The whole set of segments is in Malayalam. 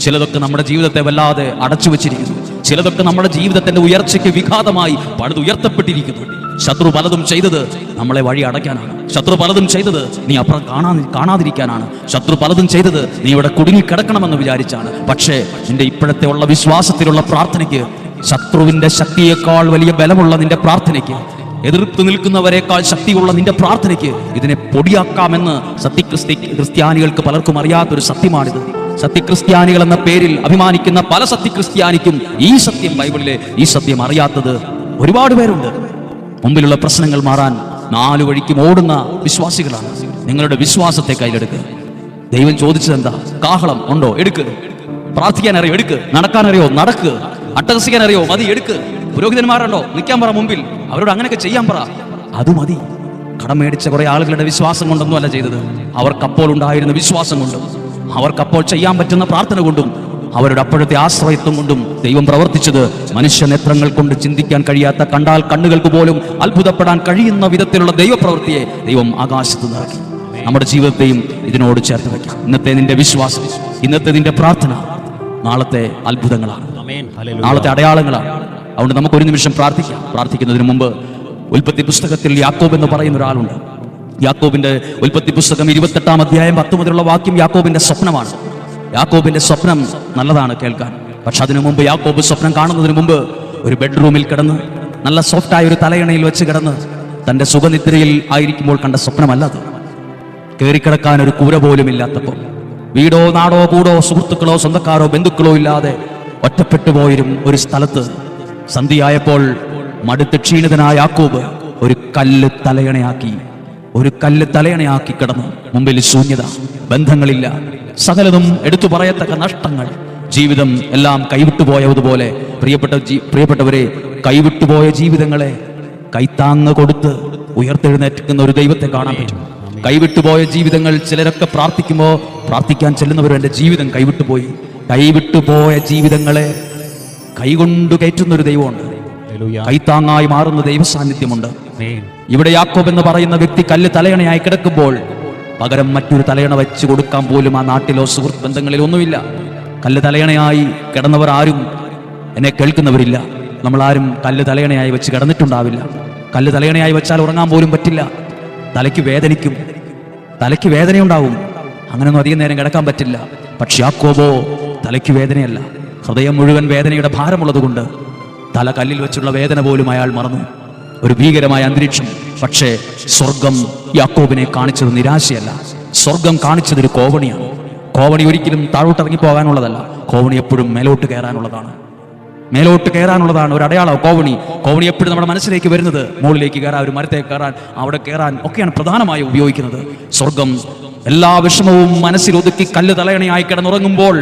ചിലതൊക്കെ നമ്മുടെ ജീവിതത്തെ വല്ലാതെ അടച്ചു വെച്ചിരിക്കുന്നു. ചിലതൊക്കെ നമ്മുടെ ജീവിതത്തിന്റെ ഉയർച്ചയ്ക്ക് വിഘാതമായി പണിതുയർത്തപ്പെട്ടിരിക്കുന്നു. ശത്രു പലതും ചെയ്തത് നമ്മളെ വഴി അടയ്ക്കാനാണ്. ശത്രു പലതും ചെയ്തത് നീ അപ്പുറം കാണാതിരിക്കാനാണ്. ശത്രു പലതും ചെയ്തത് നീ ഇവിടെ കുടുങ്ങിക്കിടക്കണമെന്ന് വിചാരിച്ചാണ്. പക്ഷേ നിന്റെ ഇപ്പോഴത്തെ ഉള്ള വിശ്വാസത്തിലുള്ള പ്രാർത്ഥനയ്ക്ക്, ശത്രുവിന്റെ ശക്തിയേക്കാൾ വലിയ ബലമുള്ള നിന്റെ പ്രാർത്ഥനയ്ക്ക്, എതിർത്ത് നിൽക്കുന്നവരെക്കാൾ ശക്തിയുള്ള നിന്റെ പ്രാർത്ഥനയ്ക്ക് ഇതിനെ പൊടിയാക്കാമെന്ന് സത്യക്രിസ്ത്യാനികൾക്ക് പലർക്കും അറിയാത്തൊരു സത്യമാണിത്. സത്യക്രിസ്ത്യാനികൾ എന്ന പേരിൽ അഭിമാനിക്കുന്ന പല സത്യക്രിസ്ത്യാനിക്കും ഈ സത്യം, ബൈബിളിലെ ഈ സത്യം അറിയാത്തത് ഒരുപാട് പേരുണ്ട്. മുമ്പിലുള്ള പ്രശ്നങ്ങൾ മാറാൻ 4 വഴിക്കും ഓടുന്ന വിശ്വാസികളാണ്. നിങ്ങളുടെ വിശ്വാസത്തെ കയ്യിലെടുക്കുക. ദൈവം ചോദിച്ചത് എന്താ? കാഹളം ഉണ്ടോ? എടുക്ക്. പ്രാർത്ഥിക്കാൻ അറിയോ? എടുക്ക്. നടക്കാനറിയോ? നടക്ക്. അട്ടഹസിക്കാൻ അറിയോ? മതി, എടുക്ക്. പുരോഹിതന്മാരുണ്ടോ? നിൽക്കാൻ പറ മുമ്പിൽ. അവരോട് അങ്ങനെയൊക്കെ ചെയ്യാൻ പറ. അത് മതി. കടം മേടിച്ച കുറെ ആളുകളുടെ വിശ്വാസം കൊണ്ടൊന്നും അല്ല ചെയ്തത്. അവർക്കപ്പോൾ ഉണ്ടായിരുന്ന വിശ്വാസം കൊണ്ടും അവർക്കപ്പോൾ ചെയ്യാൻ പറ്റുന്ന പ്രാർത്ഥന കൊണ്ടും അവരുടെ അപ്പോഴത്തെ ആശ്രയത്വം കൊണ്ടും ദൈവം പ്രവർത്തിച്ചത് മനുഷ്യനേത്രങ്ങൾ കൊണ്ട് ചിന്തിക്കാൻ കഴിയാത്ത, കണ്ടാൽ കണ്ണുകൾക്ക് പോലും അത്ഭുതപ്പെടാൻ കഴിയുന്ന വിധത്തിലുള്ള ദൈവപ്രവൃത്തിയെ ദൈവം ആകാശത്ത് നിറക്കി. നമ്മുടെ ജീവിതത്തെയും ഇതിനോട് ചേർത്ത് വയ്ക്കാം. ഇന്നത്തെ നിന്റെ വിശ്വാസം, ഇന്നത്തെ നിന്റെ പ്രാർത്ഥന നാളത്തെ അത്ഭുതങ്ങളാണ്, നാളത്തെ അടയാളങ്ങളാണ്. അതുകൊണ്ട് നമുക്ക് ഒരു നിമിഷം പ്രാർത്ഥിക്കാം. പ്രാർത്ഥിക്കുന്നതിന് മുമ്പ് ഉൽപ്പത്തി പുസ്തകത്തിൽ യാക്കോബ് എന്ന് പറയുന്ന ഒരാളുണ്ട്. യാക്കോബിന്റെ ഉൽപ്പത്തി പുസ്തകം 28-ാം അധ്യായം 10 മുതലുള്ള വാക്യം യാക്കോബിന്റെ സ്വപ്നമാണ്. യാക്കോബിന്റെ സ്വപ്നം നല്ലതാണ് കേൾക്കാൻ. പക്ഷെ അതിനു മുമ്പ് യാക്കോബ് സ്വപ്നം കാണുന്നതിന് മുമ്പ് ഒരു ബെഡ്റൂമിൽ കിടന്ന്, നല്ല സോഫ്റ്റായ ഒരു തലയണയിൽ വെച്ച് കിടന്ന് തന്റെ സുഖനിദ്രയിൽ ആയിരിക്കുമ്പോൾ കണ്ട സ്വപ്നമല്ലത്. കയറിക്കിടക്കാൻ ഒരു കൂര പോലും ഇല്ലാത്തപ്പോൾ, വീടോ നാടോ കൂടോ സുഹൃത്തുക്കളോ സ്വന്തക്കാരോ ബന്ധുക്കളോ ഇല്ലാതെ ഒറ്റപ്പെട്ടു പോയും ഒരു സ്ഥലത്ത് സന്ധ്യയായപ്പോൾ മടുത്ത് ക്ഷീണിതനായ യാക്കോബ് ഒരു കല്ല് തലയണയാക്കി കിടന്നു. മുമ്പിൽ ശൂന്യത, ബന്ധങ്ങളില്ല, സകലതും എടുത്തു പറയത്തക്ക നഷ്ടങ്ങൾ, ജീവിതം എല്ലാം കൈവിട്ടുപോയതുപോലെ. പ്രിയപ്പെട്ടവരെ, കൈവിട്ടുപോയ ജീവിതങ്ങളെ കൈത്താങ്ങ് കൊടുത്ത് ഉയർത്തെഴുന്നേൽക്കുന്ന ഒരു ദൈവത്തെ കാണാൻ പറ്റും. കൈവിട്ടുപോയ ജീവിതങ്ങൾ, ചിലരൊക്കെ പ്രാർത്ഥിക്കുമ്പോൾ പ്രാർത്ഥിക്കാൻ ചെല്ലുന്നവരും എൻ്റെ ജീവിതം കൈവിട്ടുപോയ ജീവിതങ്ങളെ കൈകൊണ്ട് കയറ്റുന്ന ഒരു ദൈവമുണ്ട്. കൈത്താങ്ങായി മാറുന്ന ദൈവ സാന്നിധ്യമുണ്ട്. ഇവിടെ യാക്കോബ് എന്ന് പറയുന്ന വ്യക്തി കല്ല് തലയണയായി കിടക്കുമ്പോൾ പകരം മറ്റൊരു തലയണ വെച്ച് കൊടുക്കാൻ പോലും ആ നാട്ടിലോ സുഹൃത്ത് ബന്ധങ്ങളിലോ ഒന്നുമില്ല. കല്ല് തലയണയായി കിടന്നവർ ആരും എന്നെ കേൾക്കുന്നവരില്ല. നമ്മളാരും കല്ല് തലയണയായി വെച്ച് കിടന്നിട്ടുണ്ടാവില്ല. കല്ല് തലയണയായി വെച്ചാൽ ഉറങ്ങാൻ പോലും പറ്റില്ല. തലയ്ക്ക് വേദനയുണ്ടാവും. അങ്ങനെയൊന്നും അധികം നേരം കിടക്കാൻ പറ്റില്ല. പക്ഷെ യാക്കോബോ തലയ്ക്ക് വേദനയല്ല, ഹൃദയം മുഴുവൻ വേദനയുടെ ഭാരമുള്ളത് കൊണ്ട് തല കല്ലിൽ വെച്ചുള്ള വേദന പോലും അയാൾ മറന്നു. ഒരു ഭീകരമായ അന്തരീക്ഷം. പക്ഷേ സ്വർഗം യാക്കോബിനെ കാണിച്ചത് നിരാശയല്ല. സ്വർഗം കാണിച്ചത് ഒരു കോവണിയാണ്. കോവണി ഒരിക്കലും താഴോട്ടിറങ്ങി പോകാനുള്ളതല്ല. കോവണി എപ്പോഴും മേലോട്ട് കയറാനുള്ളതാണ്. ഒരു അടയാളം കോവണി എപ്പോഴും നമ്മുടെ മനസ്സിലേക്ക് വരുന്നത് മുകളിലേക്ക് കയറാൻ, ഒരു മരത്തേക്ക് കയറാൻ, അവിടെ കയറാൻ ഒക്കെയാണ് പ്രധാനമായും ഉപയോഗിക്കുന്നത്. സ്വർഗം എല്ലാ വിഷമവും മനസ്സിൽ ഒതുക്കി കല്ല് തലയണയായി കിടന്നുറങ്ങുമ്പോൾ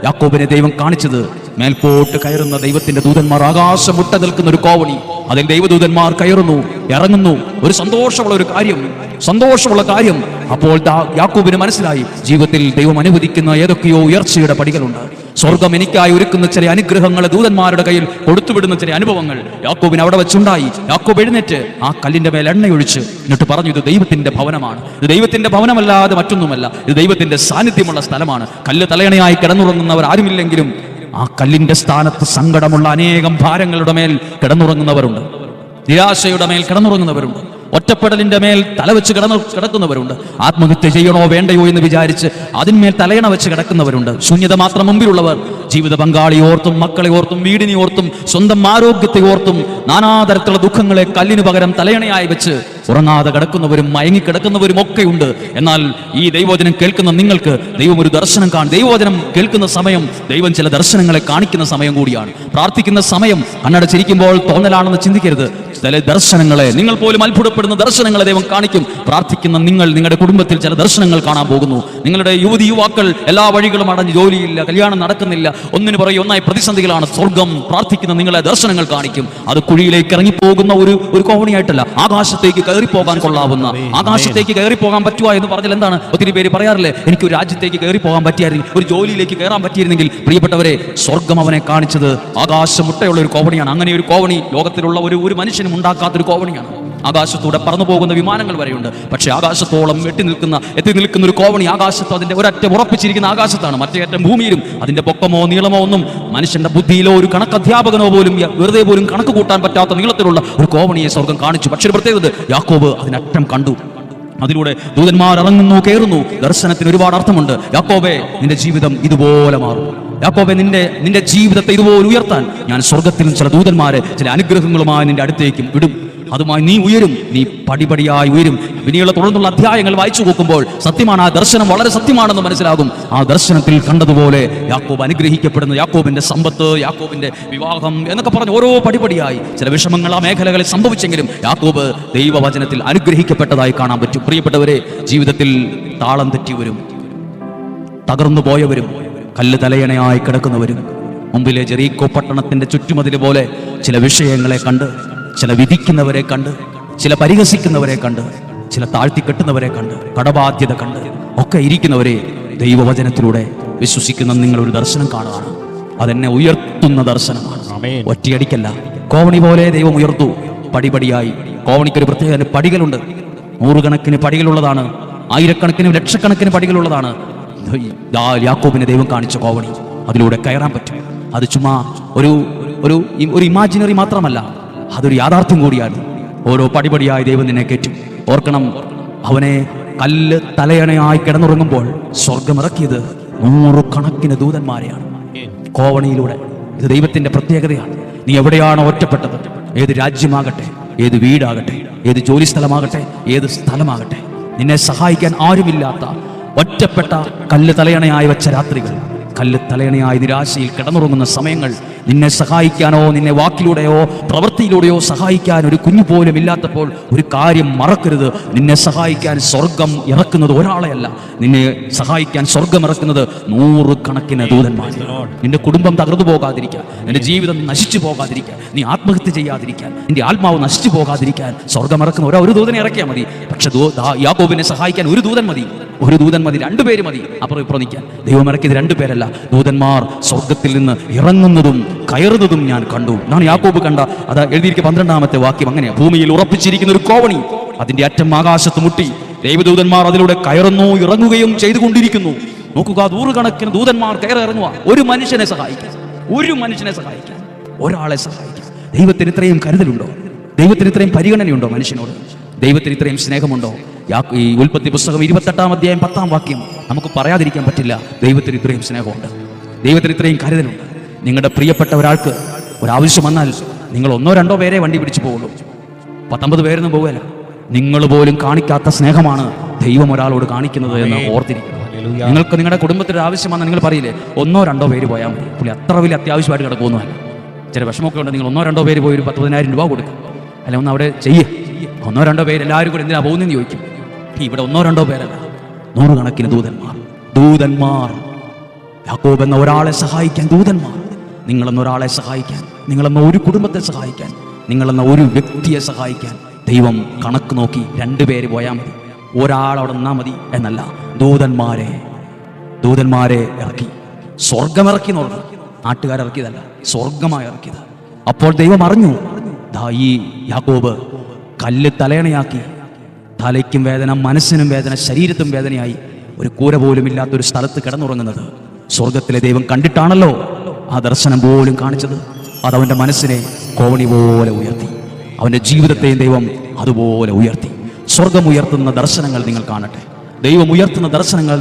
യാക്കോബിനെ ദൈവം കാണിച്ചത് മേൽപോട്ട് കയറുന്ന ദൈവത്തിന്റെ ദൂതന്മാർ, ആകാശം മുട്ട നിൽക്കുന്ന ഒരു കോവണി, അതിൽ ദൈവദൂതന്മാർ കയറുന്നു, ഇറങ്ങുന്നു. ഒരു സന്തോഷമുള്ള കാര്യം. അപ്പോൾ യാക്കോബിന് മനസ്സിലായി, ജീവിതത്തിൽ ദൈവം അനുവദിക്കുന്ന ഏതൊക്കെയോ ഉയർച്ചയുടെ പടികളുണ്ട്. സ്വർഗം എനിക്കായി ഒരുക്കുന്ന ചില അനുഗ്രഹങ്ങൾ, ദൂതന്മാരുടെ കയ്യിൽ കൊടുത്തുവിടുന്ന ചില അനുഭവങ്ങൾ യാക്കോബിന് അവിടെ വെച്ചുണ്ടായി. യാക്കോബ് എഴുന്നേറ്റ് ആ കല്ലിന്റെ മേൽ എണ്ണയൊഴിച്ച് എന്നിട്ട് പറഞ്ഞു, ഇത് ദൈവത്തിന്റെ ഭവനമാണ്. ഇത് ദൈവത്തിന്റെ ഭവനമല്ലാതെ മറ്റൊന്നുമല്ല. ഇത് ദൈവത്തിന്റെ സാന്നിധ്യമുള്ള സ്ഥലമാണ്. കല്ല് തലയണയായി കിടന്നുറങ്ങുന്നവർ ആരുമില്ലെങ്കിലും ആ കല്ലിന്റെ സ്ഥാനത്ത് സങ്കടമുള്ള അനേകം ഭാരങ്ങളുടെ മേൽ കിടന്നുറങ്ങുന്നവരുണ്ട്. നിരാശയുടെ മേൽ കിടന്നുറങ്ങുന്നവരുണ്ട്. ഒറ്റപ്പെടലിന്റെ മേൽ തലവെച്ച് കിടക്കുന്നവരുണ്ട്. ആത്മഹത്യ ചെയ്യണോ വേണ്ടയോ എന്ന് വിചാരിച്ച് അതിന്മേൽ തലയണ വെച്ച് കിടക്കുന്നവരുണ്ട്. ശൂന്യത മാത്രം മുമ്പിലുള്ളവർ ജീവിത പങ്കാളി ഓർത്തും, മക്കളെ ഓർത്തും, വീടിനെ ഓർത്തും, സ്വന്തം ആരോഗ്യത്തെ ഓർത്തും നാനാതരത്തിലുള്ള ദുഃഖങ്ങളെ കല്ലിന് പകരം തലയണയായി വെച്ച് ഉറങ്ങാതെ കിടക്കുന്നവരും മയങ്ങിക്കിടക്കുന്നവരും ഒക്കെയുണ്ട്. എന്നാൽ ഈ ദൈവവചനം കേൾക്കുന്ന നിങ്ങൾക്ക് ദൈവം ഒരു ദർശനം ദൈവവചനം കേൾക്കുന്ന സമയം ദൈവം ചില ദർശനങ്ങളെ കാണിക്കുന്ന സമയം കൂടിയാണ്. പ്രാർത്ഥിക്കുന്ന സമയം കണ്ണടച്ചിരിക്കുമ്പോൾ തോന്നലാണെന്ന് ചിന്തിക്കരുത്. ചില ദർശനങ്ങളെ, നിങ്ങൾ പോലും അത്ഭുതപ്പെടുന്ന ദർശനങ്ങളെ ദൈവം കാണിക്കും. പ്രാർത്ഥിക്കുന്ന നിങ്ങളുടെ കുടുംബത്തിൽ ചില ദർശനങ്ങൾ കാണാൻ പോകുന്നു. നിങ്ങളുടെ യുവാക്കൾ എല്ലാ വഴികളും അടഞ്ഞ്, ജോലിയില്ല, കല്യാണം നടക്കുന്നില്ല, ഒന്നിനു പുറകെ ഒന്നായി പ്രതിസന്ധികളാണ്. സ്വർഗം പ്രാർത്ഥിക്കുന്ന നിങ്ങളെ ദർശനങ്ങൾ കാണിക്കും. അത് കുഴിയിലേക്ക് ഇറങ്ങിപ്പോകുന്ന ഒരു കോവണിയായിട്ടല്ല, ആകാശത്തേക്ക് കയറിപ്പോകാൻ കൊള്ളാവുന്ന, ആകാശത്തേക്ക് കയറിപ്പോകാൻ പറ്റുക എന്ന് പറഞ്ഞാൽ എന്താണ്? ഒത്തിരി പേര് പറയാറില്ലേ, എനിക്ക് ഒരു രാജ്യത്തേക്ക് കയറിപ്പോകാൻ പറ്റിയായിരുന്നെങ്കിൽ, ഒരു ജോലിയിലേക്ക് കയറാൻ പറ്റിയിരുന്നെങ്കിൽ. പ്രിയപ്പെട്ടവരെ, സ്വർഗം അവനെ കാണിച്ചത് ആകാശമുട്ടയുള്ള ഒരു കോവണിയാണ്. അങ്ങനെ ഒരു കോവണി ലോകത്തിലുള്ള ഒരു മനുഷ്യനും ഉണ്ടാക്കാത്തൊരു കോവണിയാണ്. ആകാശത്തൂടെ പറന്നു പോകുന്ന വിമാനങ്ങൾ വരെയുണ്ട്. പക്ഷേ ആകാശത്തോളം എത്തി നിൽക്കുന്ന ഒരു കോവണി ആകാശത്ത് അതിന്റെ ഒരറ്റം ഉറപ്പിച്ചിരിക്കുന്ന ആകാശത്താണ്. മറ്റേ അറ്റം ഭൂമിയിലും. അതിന്റെ പൊക്കമോ നീളമോ ഒന്നും മനുഷ്യന്റെ ബുദ്ധിയിലോ ഒരു കണക്കധ്യാപകനോ പോലും വെറുതെ പോലും കണക്ക് കൂട്ടാൻ പറ്റാത്ത നീളത്തിലുള്ള ഒരു കോവണിയെ സ്വർഗം കാണിച്ചു. പക്ഷേ ഒരു പ്രത്യേകത, യാക്കോബ് അതിനറ്റം കണ്ടു. അതിലൂടെ ദൂതന്മാർ ഇറങ്ങുന്നു, കയറുന്നു. ദർശനത്തിന് ഒരുപാട് അർത്ഥമുണ്ട്. യാക്കോബേ, നിന്റെ ജീവിതം ഇതുപോലെ മാറും. യാക്കോബേ, നിന്റെ ജീവിതത്തെ ഇതുപോലെ ഉയർത്താൻ ഞാൻ സ്വർഗത്തിലും ചില ദൂതന്മാരെ ചില അനുഗ്രഹങ്ങളുമായി നിന്റെ അടുത്തേക്കും വിടും. അതുമായി നീ ഉയരും, നീ പടിപടിയായി ഉയരും. പിന്നീടുള്ള തുടർന്നുള്ള അധ്യായങ്ങൾ വായിച്ചു നോക്കുമ്പോൾ സത്യമാണ്, ആ ദർശനം വളരെ സത്യമാണെന്ന് മനസ്സിലാകും. ആ ദർശനത്തിൽ കണ്ടതുപോലെ യാക്കോബ് അനുഗ്രഹിക്കപ്പെടുന്നു. യാക്കോബിന്റെ സമ്പത്ത്, യാക്കോബിന്റെ വിവാഹം എന്നൊക്കെ പറഞ്ഞ് ഓരോ പടിപടിയായി ചില വിഷമങ്ങൾ ആ മേഖലകളിൽ സംഭവിച്ചെങ്കിലും യാക്കോബ് ദൈവവചനത്തിൽ അനുഗ്രഹിക്കപ്പെട്ടതായി കാണാൻ പറ്റും. പ്രിയപ്പെട്ടവരെ, ജീവിതത്തിൽ താളം തെറ്റിയവരും തകർന്നു പോയവരും കല്ല് തലയണയായി കിടക്കുന്നവരും മുമ്പിലെ ജെറീക്കോ പട്ടണത്തിന്റെ ചുറ്റുമതിൽ പോലെ ചില വിഷയങ്ങളെ കണ്ട്, ചില വിധിക്കുന്നവരെ കണ്ട്, ചില പരിഹസിക്കുന്നവരെ കണ്ട്, ചില താഴ്ത്തിക്കെട്ടുന്നവരെ കണ്ട്, കടബാധ്യത കണ്ട് ഒക്കെ ഇരിക്കുന്നവരെ ദൈവവചനത്തിലൂടെ വിശ്വസിക്കുന്ന നിങ്ങളൊരു ദർശനം കാണുകയാണ്. അതെന്നെ ഉയർത്തുന്ന ദർശനമാണ്. ഒറ്റയടിക്കല്ല, കോവണി പോലെ ദൈവം ഉയർത്തു. പടിപടിയായി. കോവണിക്കൊരു പ്രത്യേക പടികളുണ്ട്. 100 കണക്കിന് പടികളുള്ളതാണ്. 1000 ലക്ഷക്കണക്കിന് പടികളുള്ളതാണ്. യാക്കോബിനെ ദൈവം കാണിച്ച കോവണി. അതിലൂടെ കയറാൻ പറ്റും. അത് ചുമ്മാ ഒരു ഇമാജിനറി മാത്രമല്ല, അതൊരു യാഥാർത്ഥ്യം കൂടിയാണ്. ഓരോ പടിപടിയായി ദൈവം നിന്നെ കയറ്റും. ഓർക്കണം, അവനെ കല്ല് തലയണയായി കിടന്നുറങ്ങുമ്പോൾ സ്വർഗമിറക്കിയത് 100 കണക്കിന് ദൂതന്മാരെയാണ് കോവണിയിലൂടെ. ഇത് ദൈവത്തിന്റെ പ്രത്യേകതയാണ്. നീ എവിടെയാണോ ഒറ്റപ്പെട്ടത്, ഏത് രാജ്യമാകട്ടെ, ഏത് വീടാകട്ടെ, ഏത് ജോലി സ്ഥലമാകട്ടെ, ഏത് സ്ഥലമാകട്ടെ, നിന്നെ സഹായിക്കാൻ ആരുമില്ലാത്ത ഒറ്റപ്പെട്ട കല്ല് തലയണയായി വെച്ച രാത്രികൾ, കല്ല് തലയണയായി നിരാശയിൽ കിടന്നുറങ്ങുന്ന സമയങ്ങൾ, നിന്നെ സഹായിക്കാനോ നിന്നെ വാക്കിലൂടെയോ പ്രവൃത്തിയിലൂടെയോ സഹായിക്കാൻ ഒരു കുഞ്ഞു പോലും ഇല്ലാത്തപ്പോൾ ഒരു കാര്യം മറക്കരുത്. നിന്നെ സഹായിക്കാൻ സ്വർഗം ഇറക്കുന്നത് ഒരാളെയല്ല, നിന്നെ സഹായിക്കാൻ സ്വർഗം ഇറക്കുന്നത് 100 കണക്കിന് ദൂതന്മാർ. നിന്റെ കുടുംബം തകർന്നു പോകാതിരിക്കാൻ, നിന്റെ ജീവിതം നശിച്ചു പോകാതിരിക്കാൻ, നീ ആത്മഹത്യ ചെയ്യാതിരിക്കാൻ, നിന്റെ ആത്മാവ് നശിച്ചു പോകാതിരിക്കാൻ സ്വർഗം ഇറക്കുന്ന ഒരു ദൂതനെ ഇറക്കിയാൽ മതി. പക്ഷെ യാക്കോബിനെ സഹായിക്കാൻ ഒരു ദൂതൻ മതി. 2 പേര് മതി. അപ്പുറം ഇപ്പുറം നിൽക്കാൻ. ദൈവം ഇറക്കിയത് 2 പേരല്ല, ദൂതന്മാർ സ്വർഗത്തിൽ നിന്ന് ഇറങ്ങുന്നതും കയറുന്നതും ഞാൻ കണ്ടു. ഞാൻ യാക്കോബ് കണ്ട, അത് എഴുതിയിരിക്കുന്ന 12-ാമത്തെ വാക്യം അങ്ങനെയാ. ഭൂമിയിൽ ഉറപ്പിച്ചിരിക്കുന്ന ഒരു കോവണി, അതിന്റെ അറ്റം ആകാശത്ത് മുട്ടി. ദൈവദൂതന്മാർ അതിലൂടെ കയറുന്നു, ഇറങ്ങുകയും ചെയ്തുകൊണ്ടിരിക്കുന്നു. നോക്കുക, 100 കണക്കിന് ദൂതന്മാർ ഇറങ്ങുക. ഒരു മനുഷ്യനെ സഹായിക്കാൻ, ഒരാളെ സഹായിക്കാൻ. ദൈവത്തിന് ഇത്രയും കരുതലുണ്ടോ? ദൈവത്തിന് ഇത്രയും പരിഗണനയുണ്ടോ മനുഷ്യനോട്? ദൈവത്തിന് ഇത്രയും സ്നേഹമുണ്ടോ? ഈ ഉൽപ്പത്തി പുസ്തകം 28-ാം അധ്യായം 10-ാം വാക്യം നമുക്ക് പറയാതിരിക്കാൻ പറ്റില്ല. ദൈവത്തിന് ഇത്രയും സ്നേഹമുണ്ട്, ദൈവത്തിന് ഇത്രയും കരുതലുണ്ട്. നിങ്ങളുടെ പ്രിയപ്പെട്ട ഒരാൾക്ക് ഒരാവശ്യം വന്നാൽ നിങ്ങൾ 1-2 പേരെ വണ്ടി പിടിച്ചു പോകുള്ളൂ, 19 പേരൊന്നും പോവുകയല്ല. നിങ്ങൾ പോലും കാണിക്കാത്ത സ്നേഹമാണ് ദൈവം ഒരാളോട് കാണിക്കുന്നത് എന്ന് ഓർത്തിരിക്കുക. നിങ്ങൾക്ക് നിങ്ങളുടെ കുടുംബത്തിൽ ആവശ്യം വന്നാൽ നിങ്ങൾ പറയില്ലേ, 1-2 പേര് പോയാൽ മതി, പുള്ളി അത്ര വലിയ അത്യാവശ്യമായിട്ട് കിടക്കുമൊന്നുമല്ല. ചില വിഷമമൊക്കെ ഉണ്ട്, നിങ്ങൾ 1-2 പേര് പോയി ഒരു 10,000 രൂപ കൊടുക്കും, അല്ലെ ഒന്ന് അവിടെ ചെയ്യേ. 1-2 പേര് എല്ലാവരും കൂടെ എന്തിനാ പോകുന്നതെന്ന് ചോദിക്കും. ഇവിടെ 1-2 പേരല്ല, 100 കണക്കിന് ദൂതന്മാർ. യാക്കോബ് എന്ന ഒരാളെ സഹായിക്കാൻ ദൂതന്മാർ. നിങ്ങളെന്ന ഒരാളെ സഹായിക്കാൻ, നിങ്ങളെന്ന ഒരു കുടുംബത്തെ സഹായിക്കാൻ, നിങ്ങളെന്ന ഒരു വ്യക്തിയെ സഹായിക്കാൻ ദൈവം കണക്ക് നോക്കി 2 പേര് പോയാൽ മതി, ഒരാളവിടെ നിന്നാൽ മതി എന്നല്ല. ദൂതന്മാരെ ഇറക്കി. സ്വർഗമിറക്കി എന്ന് പറഞ്ഞു. നാട്ടുകാരിറക്കിയതല്ല, സ്വർഗമായി ഇറക്കിയത്. അപ്പോൾ ദൈവം അറിഞ്ഞു, ഈ യാക്കോബ് കല്ല് തലയണയാക്കി, തലയ്ക്കും വേദന, മനസ്സിനും വേദന, ശരീരത്തും വേദനയായി ഒരു കൂര പോലും ഇല്ലാത്തൊരു സ്ഥലത്ത് കിടന്നുറങ്ങുന്നത് സ്വർഗത്തിലെ ദൈവം കണ്ടിട്ടാണല്ലോ ആ ദർശനം പോലും കാണിച്ചത്. അതവൻ്റെ മനസ്സിനെ കോവണി പോലെ ഉയർത്തി, അവൻ്റെ ജീവിതത്തെയും ദൈവം അതുപോലെ ഉയർത്തി. സ്വർഗം ഉയർത്തുന്ന ദർശനങ്ങൾ നിങ്ങൾ കാണട്ടെ. ദൈവം ഉയർത്തുന്ന ദർശനങ്ങൾ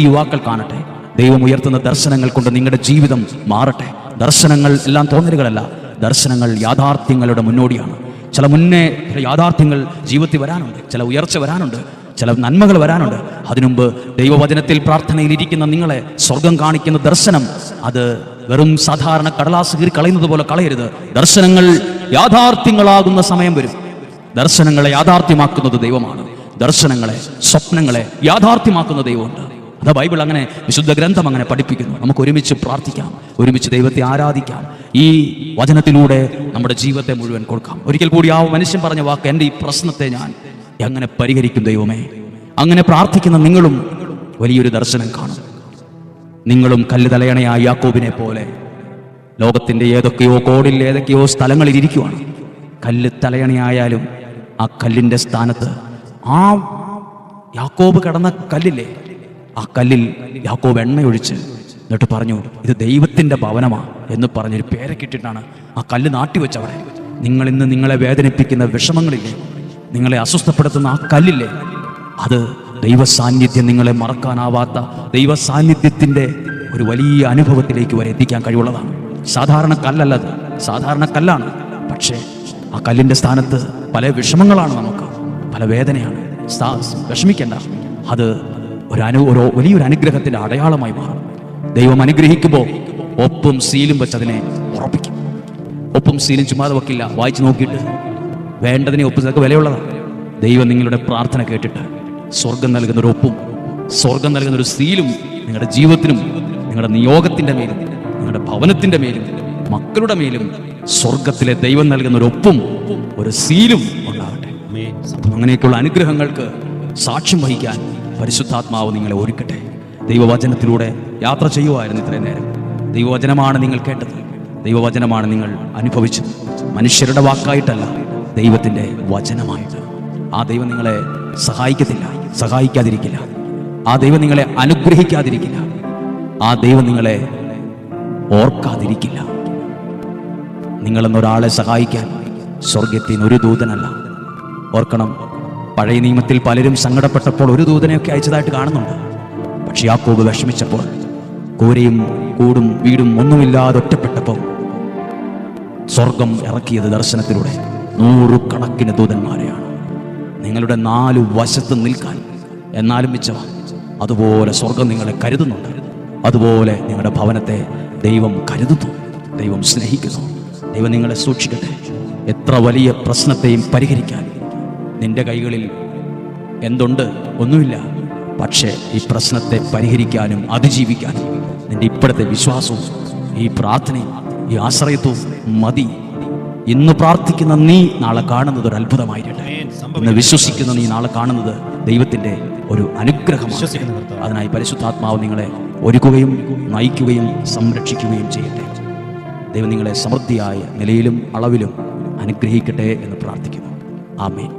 യുവാക്കൾ കാണട്ടെ. ദൈവം ഉയർത്തുന്ന ദർശനങ്ങൾ കൊണ്ട് നിങ്ങളുടെ ജീവിതം മാറട്ടെ. ദർശനങ്ങൾ എല്ലാം തോന്നലുകളല്ല, ദർശനങ്ങൾ യാഥാർത്ഥ്യങ്ങളുടെ മുന്നോടിയാണ്. ചില യാഥാർത്ഥ്യങ്ങൾ ജീവിതത്തിൽ വരാനുണ്ട്, ചില ഉയർച്ച വരാനുണ്ട്, ചില നന്മകൾ വരാനുണ്ട്. അതിനുമുമ്പ് ദൈവവചനത്തിൽ പ്രാർത്ഥനയിൽ ഇരിക്കുന്ന നിങ്ങളെ സ്വർഗം കാണിക്കുന്ന ദർശനം അത് വെറും സാധാരണ കടലാസ് കീറി കളയുന്നത് പോലെ കളയരുത്. ദർശനങ്ങൾ യാഥാർത്ഥ്യങ്ങളാകുന്ന സമയം വരും. ദർശനങ്ങളെ യാഥാർത്ഥ്യമാക്കുന്നത് ദൈവമാണ്. ദർശനങ്ങളെ, സ്വപ്നങ്ങളെ യാഥാർത്ഥ്യമാക്കുന്ന ദൈവമുണ്ട്. അതാ ബൈബിൾ അങ്ങനെ, വിശുദ്ധ ഗ്രന്ഥം അങ്ങനെ പഠിപ്പിക്കുന്നു. നമുക്ക് ഒരുമിച്ച് പ്രാർത്ഥിക്കാം, ഒരുമിച്ച് ദൈവത്തെ ആരാധിക്കാം. ഈ വചനത്തിലൂടെ നമ്മുടെ ജീവിതത്തെ മുഴുവൻ കൊടുക്കാം. ഒരിക്കൽ കൂടി ആ മനുഷ്യൻ പറഞ്ഞ വാക്ക്, എൻ്റെ ഈ പ്രശ്നത്തെ ഞാൻ എങ്ങനെ പരിഹരിക്കും ദൈവമേ? അങ്ങനെ പ്രാർത്ഥിക്കുന്ന നിങ്ങളും വലിയൊരു ദർശനം കാണും. നിങ്ങളും കല്ല് തലയണയായ യാക്കോബിനെ പോലെ ലോകത്തിൻ്റെ ഏതൊക്കെയോ കോണിൽ ഏതൊക്കെയോ സ്ഥലങ്ങളിൽ ഇരിക്കുവാണ്. കല്ല് തലയണയായാലും ആ കല്ലിൻ്റെ സ്ഥാനത്ത് ആ യാക്കോബ് കിടന്ന കല്ലില്ലേ, ആ കല്ലിൽ യാക്കോബ് എണ്ണയൊഴിച്ച് എന്നിട്ട് പറഞ്ഞു, ഇത് ദൈവത്തിൻ്റെ ഭവനമാ എന്ന് പറഞ്ഞൊരു പേരൊക്കെ ഇട്ടിട്ടാണ് ആ കല്ല് നാട്ടിവെച്ചവിടെ. നിങ്ങൾ ഇന്ന് നിങ്ങളെ വേദനിപ്പിക്കുന്ന വിഷമങ്ങളില്ലേ, നിങ്ങളെ അസ്വസ്ഥപ്പെടുത്തുന്ന ആ കല്ലില്ലേ, അത് ദൈവസാന്നിധ്യം, നിങ്ങളെ മറക്കാനാവാത്ത ദൈവസാന്നിധ്യത്തിൻ്റെ ഒരു വലിയ അനുഭവത്തിലേക്ക് വരെ എത്തിക്കാൻ കഴിവുള്ളതാണ്. സാധാരണ കല്ലല്ലത്, സാധാരണ കല്ലാണ്. പക്ഷേ ആ കല്ലിൻ്റെ സ്ഥാനത്ത് പല വിഷമങ്ങളാണ്, നമുക്ക് പല വേദനയാണ്. വിഷമിക്കേണ്ട, അത് ഒരു വലിയൊരു അനുഗ്രഹത്തിൻ്റെ അടയാളമായി മാറും. ദൈവം അനുഗ്രഹിക്കുമ്പോൾ ഒപ്പും സീലും വെച്ച് അതിനെ ഉറപ്പിക്കും. ഒപ്പും സീലും ചുമ്മാതെ വെക്കില്ല, വായിച്ചു നോക്കിയിട്ട് വേണ്ടതിനെ ഒപ്പ്, ഇതൊക്കെ വിലയുള്ളതാണ്. ദൈവം നിങ്ങളുടെ പ്രാർത്ഥന കേട്ടിട്ട് സ്വർഗം നൽകുന്നൊരു ഒപ്പും സ്വർഗം നൽകുന്നൊരു സീലും നിങ്ങളുടെ ജീവിതത്തിനും നിങ്ങളുടെ നിയോഗത്തിൻ്റെ മേലും നിങ്ങളുടെ ഭവനത്തിൻ്റെ മേലും മക്കളുടെ മേലും സ്വർഗത്തിലെ ദൈവം നൽകുന്ന ഒരു ഒപ്പും ഒരു സീലും ഉണ്ടാകട്ടെ. അങ്ങനെയൊക്കെയുള്ള അനുഗ്രഹങ്ങൾക്ക് സാക്ഷ്യം വഹിക്കാൻ പരിശുദ്ധാത്മാവ് നിങ്ങളെ ഒരുക്കട്ടെ. ദൈവവചനത്തിലൂടെ യാത്ര ചെയ്യുമായിരുന്നു ഇത്രയും നേരം. ദൈവവചനമാണ് നിങ്ങൾ കേട്ടത്, ദൈവവചനമാണ് നിങ്ങൾ അനുഭവിച്ചത്. മനുഷ്യരുടെ വാക്കായിട്ടല്ല, ദൈവത്തിൻ്റെ വചനമായിട്ട്. ആ ദൈവം നിങ്ങളെ സഹായിക്കത്തില്ല, സഹായിക്കാതിരിക്കില്ല. ആ ദൈവം നിങ്ങളെ അനുഗ്രഹിക്കാതിരിക്കില്ല. ആ ദൈവം നിങ്ങളെ ഓർക്കാതിരിക്കില്ല. നിങ്ങളെന്നൊരാളെ സഹായിക്കാൻ സ്വർഗത്തിൽ നിന്ന് ഒരു ദൂതനല്ല. ഓർക്കണം, പഴയ നിയമത്തിൽ പലരും സങ്കടപ്പെട്ടപ്പോൾ ഒരു ദൂതനെയൊക്കെ അയച്ചതായിട്ട് കാണുന്നുണ്ട്. പക്ഷെ യാക്കോബ് വിഷമിച്ചപ്പോൾ, കൂരയും കൂടും വീടും ഒന്നുമില്ലാതെ ഒറ്റപ്പെട്ടപ്പോൾ സ്വർഗം ഇറക്കിയത് ദർശനത്തിലൂടെ 100 കണക്കിന് ദൂതന്മാരെയാണ്. നിങ്ങളുടെ 4 വശത്ത് നിൽക്കാൻ എന്നാലും മിച്ചവ. അതുപോലെ സ്വർഗം നിങ്ങളെ കരുതുന്നുണ്ട്. അതുപോലെ നിങ്ങളുടെ ഭവനത്തെ ദൈവം കരുതുന്നു, ദൈവം സ്നേഹിക്കുന്നു. ദൈവം നിങ്ങളെ സൂക്ഷിക്കട്ടെ. എത്ര വലിയ പ്രശ്നത്തെയും പരിഹരിക്കാൻ നിന്റെ കൈകളിൽ എന്തുണ്ട്? ഒന്നുമില്ല. പക്ഷേ ഈ പ്രശ്നത്തെ പരിഹരിക്കാനും അതിജീവിക്കാനും നിന്റെ ഇപ്പോഴത്തെ വിശ്വാസവും ഈ പ്രാർത്ഥനയും ഈ ആശ്രയത്വവും മതി. ഇന്ന് പ്രാർത്ഥിക്കുന്ന നീ നാളെ കാണുന്നത് ഒരു അത്ഭുതമായിരട്ടെ. ഇന്ന് വിശ്വസിക്കുന്ന നീ നാളെ കാണുന്നത് ദൈവത്തിൻ്റെ ഒരു അനുഗ്രഹമാണ്. അതിനായി പരിശുദ്ധാത്മാവ് നിങ്ങളെ ഒരുക്കുകയും നയിക്കുകയും സംരക്ഷിക്കുകയും ചെയ്യട്ടെ. ദൈവം നിങ്ങളെ സമൃദ്ധിയായ നിലയിലും അളവിലും അനുഗ്രഹിക്കട്ടെ എന്ന് പ്രാർത്ഥിക്കുന്നു. ആമേൻ.